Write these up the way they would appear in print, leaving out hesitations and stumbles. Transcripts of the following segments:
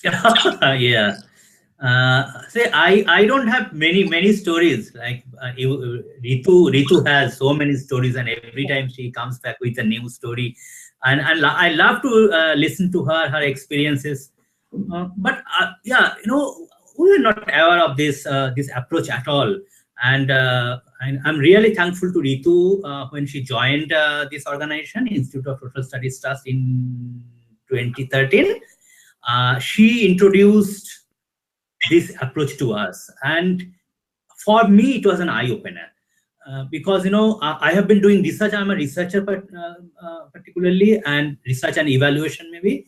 Yeah. Say, I don't have many stories. Like Ritu has so many stories, and every time she comes back with a new story, and I love to listen to her experiences. But yeah, we are not aware of this approach at all. And I'm really thankful to Ritu when she joined this organization, Institute of Social Studies Trust, in 2013. She introduced this approach to us, and for me it was an eye opener, because I have been doing research. I'm a researcher, but particularly, and research and evaluation maybe.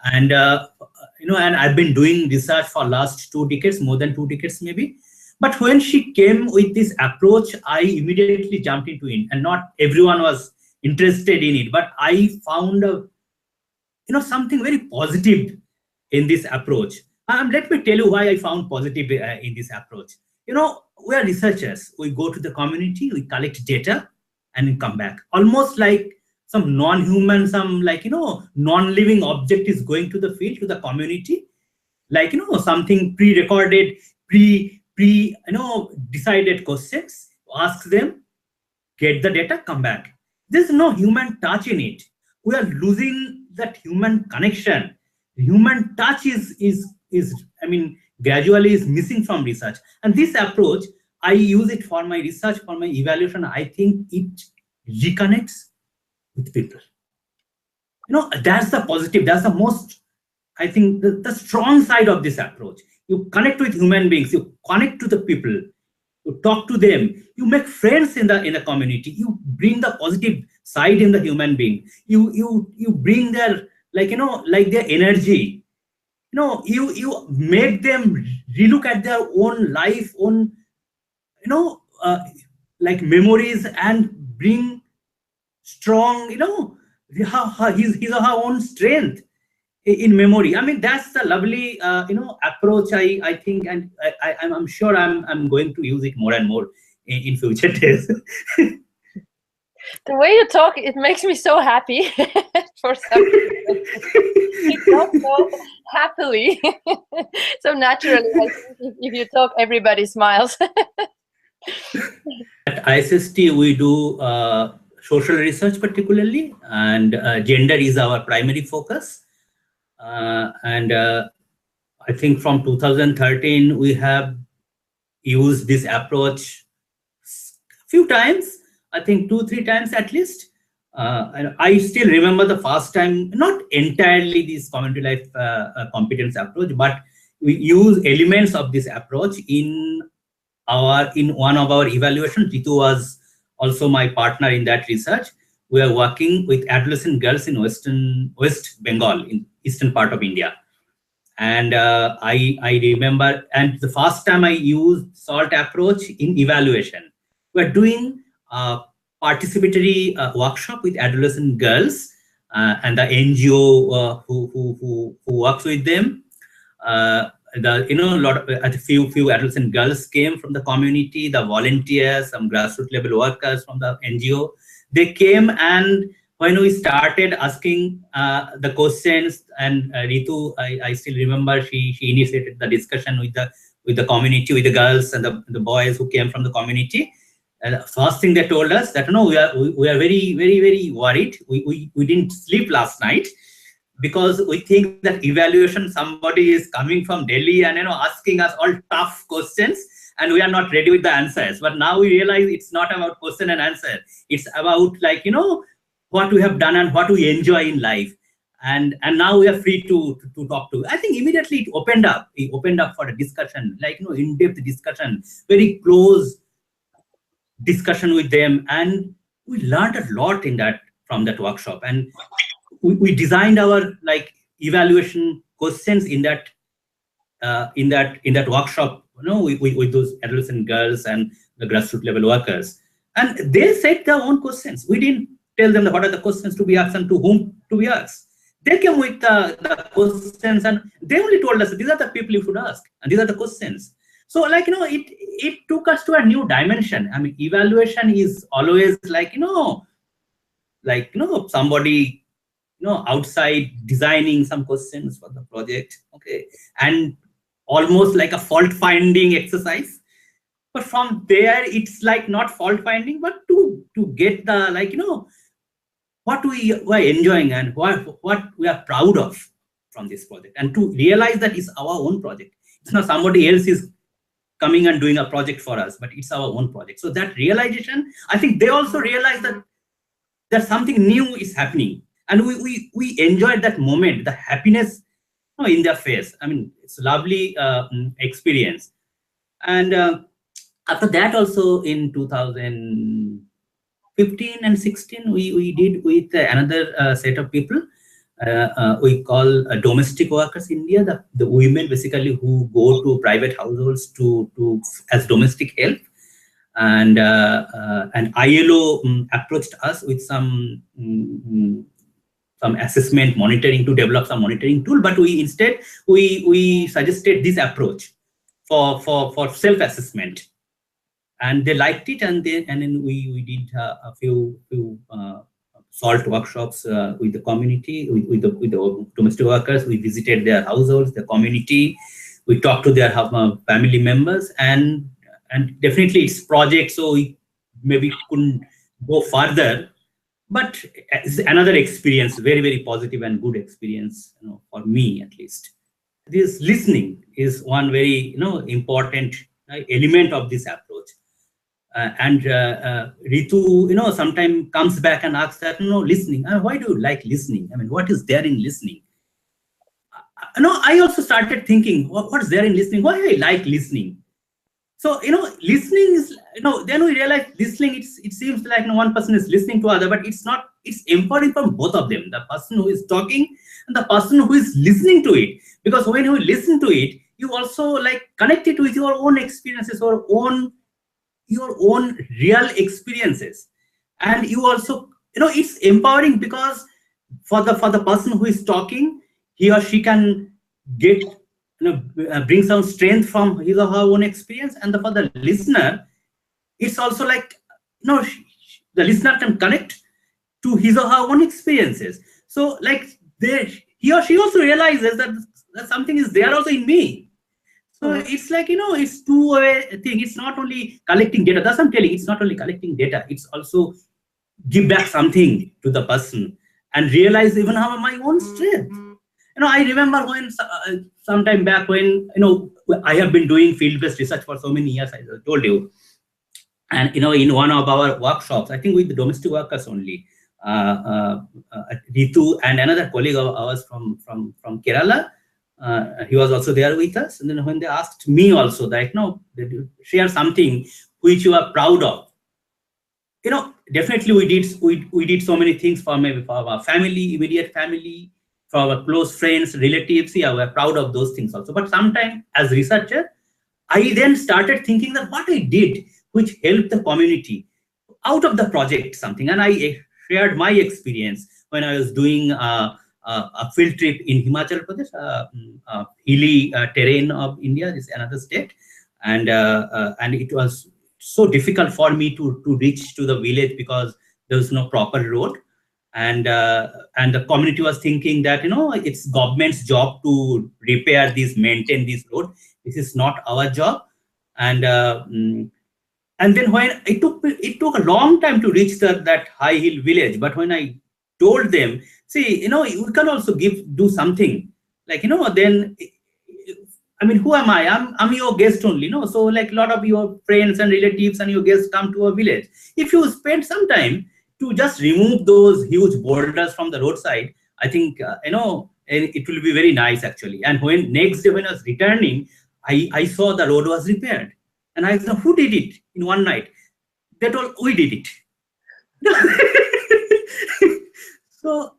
And I've been doing research for last 2 decades, more than 2 decades maybe. But when she came with this approach, I immediately jumped into it, and not everyone was interested in it, but I found something very positive in this approach. Let me tell you why I found positive in this approach. We are researchers. We go to the community, we collect data, and we come back. Almost like some non-human, some like non-living object is going to the field, to the community, like something pre-recorded, pre decided questions. Ask them, get the data, come back. There's no human touch in it. We are losing that human connection. Human touch is I mean, gradually is missing from research. And this approach, I use it for my research, for my evaluation. I think it reconnects with people. That's the positive. That's the most, I think, the strong side of this approach. You connect with human beings. You connect to the people. You talk to them. You make friends in the community. You bring the positive side in the human being. You bring their like their energy. You make them relook at their own life, own like memories, and bring strong his or her own strength in memory. I mean, that's the lovely approach, I think, and I'm sure I'm going to use it more and more in future days. The way you talk, it makes me so happy for some reason. You talk so happily, so naturally. I think if you talk, everybody smiles. At ISST, we do social research particularly, and gender is our primary focus. And I think from 2013, we have used this approach a few times, I think 2-3 times at least. And I still remember the first time, not entirely this community life competence approach, but we use elements of this approach in one of our evaluations. Ritu was also my partner in that research. We are working with adolescent girls in West Bengal, in eastern part of India. And I remember, and the first time I used SALT approach in evaluation, we're doing a participatory workshop with adolescent girls, and the NGO who works with them. A few adolescent girls came from the community, the volunteers, some grassroots level workers from the NGO. They came, and when we started asking the questions, and Ritu, I still remember, she initiated the discussion with the community, with the girls and the boys who came from the community. And the first thing they told us that we are very, very, very worried. We didn't sleep last night, because we think that evaluation, somebody is coming from Delhi and asking us all tough questions, and we are not ready with the answers. But now we realize it's not about question and answer. It's about what we have done and what we enjoy in life. And now we are free to talk to. I think immediately it opened up. It opened up for a discussion, in-depth discussion, very close discussion with them, and we learned a lot from that workshop. And we designed our evaluation questions in that workshop, with those adolescent girls and the grassroots level workers, and they set their own questions. We didn't tell them what are the questions to be asked and to whom to be asked. They came with the questions, and they only told us these are the people you should ask, and these are the questions. So it took us to a new dimension. I mean, evaluation is always somebody outside designing some questions for the project. Okay, and almost like a fault finding exercise. But from there, it's like not fault finding, but to get the, like, what we are enjoying and what we are proud of from this project, and to realize that it's our own project. It's not somebody else is coming and doing a project for us, but it's our own project. So that realization, I think they also realize that something new is happening, and we enjoyed that moment, the happiness in their face. I mean, it's a lovely experience. And after that, also in 2015 and 16, we did with another set of people. We call domestic workers in India, the women basically who go to private households to as domestic help. And ILO approached us with some assessment monitoring, to develop some monitoring tool, but we instead suggested this approach for self-assessment, and they liked it, and then we did a few SALT workshops with the community, with the domestic workers. We visited their households, their community. We talked to their family members, and definitely it's project, so we maybe couldn't go further. But it's another experience, very, very positive and good experience, for me at least. This listening is one very, important element of this approach. And Ritu, sometimes comes back and asks that, listening. Why do you like listening? I mean, what is there in listening? I also started thinking, what's there in listening? Why do I like listening? So, listening is, then we realize listening, it seems like one person is listening to other, but it's not, it's empowering from both of them, the person who is talking and the person who is listening to it. Because when you listen to it, you also like connect it with your own experiences, your own real experiences. And you also, it's empowering, because for the person who is talking, he or she can get, bring some strength from his or her own experience. And for the listener, it's also like, the listener can connect to his or her own experiences. So like he or she also realizes that something is there also in me. So it's like, it's two-way thing. It's not only collecting data. That's what I'm telling you. It's not only collecting data. It's also give back something to the person and realize even how my own strength. I remember when some time back when, I have been doing field-based research for so many years, I told you. And, in one of our workshops, I think with the domestic workers only, Ritu and another colleague of ours from Kerala, he was also there with us. And then when they asked me also that, share something which you are proud of. Definitely we did so many things for our family, immediate family, for our close friends, relatives. Yeah, we're proud of those things also. But sometimes as researcher, I then started thinking that what I did, which helped the community out of the project, something. And I shared my experience when I was doing a field trip in Himachal Pradesh, hilly terrain of India, this is another state. And it was so difficult for me to reach to the village because there was no proper road. And the community was thinking that, it's government's job to repair this, maintain this road. This is not our job. And then when it took a long time to reach that high hill village. But when I told them, see, we can also do something. Like, then, I mean, who am I? I'm your guest only, So like a lot of your friends and relatives and your guests come to a village. If you spend some time to just remove those huge boulders from the roadside, I think, it will be very nice actually. And when next day when I was returning, I saw the road was repaired. And I said, who did it in one night? They told, we did it. So,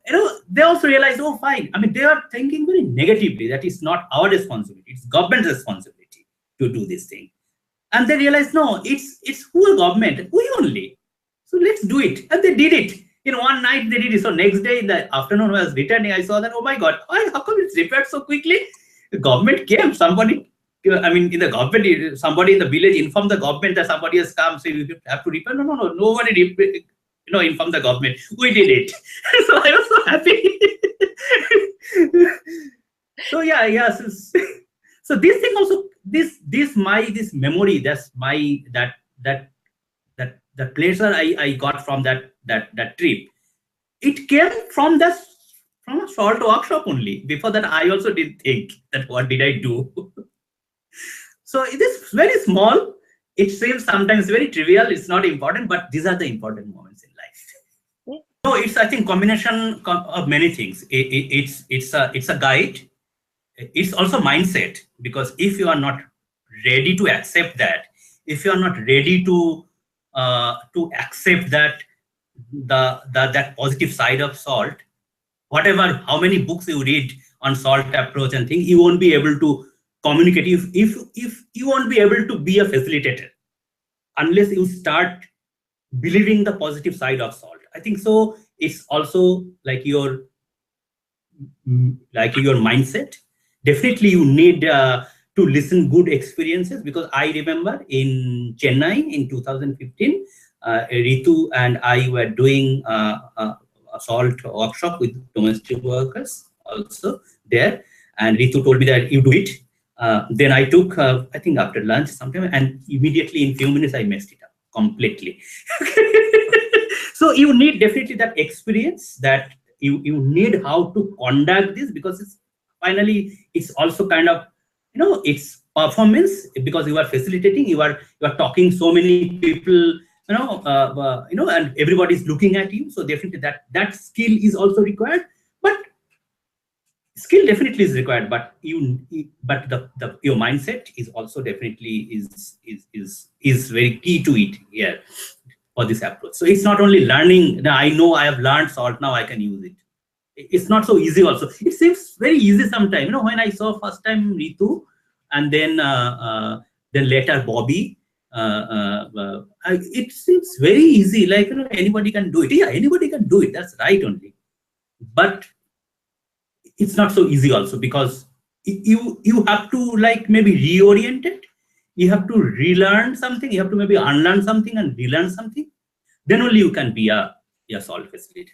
they also realized, oh, fine. I mean, they are thinking very negatively that it's not our responsibility. It's government's responsibility to do this thing. And they realized, no, it's who government, we only. So let's do it. And they did it. In one night, they did it. So next day in the afternoon, when I was returning, I saw that, oh my God, how come it's repaired so quickly? The government came, somebody, in the government, somebody in the village informed the government that somebody has come, so you have to repair. No, nobody informed the government. We did it. So I was so happy. So yeah, yes. So this thing also, this memory, that's my that pleasure I got from that trip. It came from a SALT workshop only. Before that, I also didn't think that what did I do. So it is very small. It seems sometimes very trivial. It's not important, but these are the important moments in life. So it's, I think, combination of many things. It's a guide. It's also mindset, because if you are not ready to accept that, if you are not ready to accept that that positive side of SALT, whatever, how many books you read on SALT approach and things, you won't be able to communicate. If you won't be able to be a facilitator unless you start believing the positive side of SALT. I think so. It's also like your mindset. Definitely, you need to listen good experiences, because I remember in Chennai in 2015, Ritu and I were doing a SALT workshop with domestic workers also there, and Ritu told me that you do it. Then I took, I think after lunch sometime, and immediately in few minutes I messed it up completely. So you need definitely that experience, that you need how to conduct this, because it's finally, it's also kind of, it's performance, because you are facilitating, you are talking so many people, and everybody's looking at you. So definitely that skill is also required. But skill definitely is required, but your mindset is also definitely is very key to it here for this approach. So it's not only learning. Now I know I have learned SALT, now I can use it. It's not so easy also. It seems very easy sometimes. When I saw first time Ritu, and then later Bobby, it seems very easy. Like, anybody can do it. Yeah, anybody can do it. That's right only. But it's not so easy also, because you have to, like, maybe reorient it. You have to relearn something. You have to maybe unlearn something and relearn something. Then only you can be a SALT facilitator.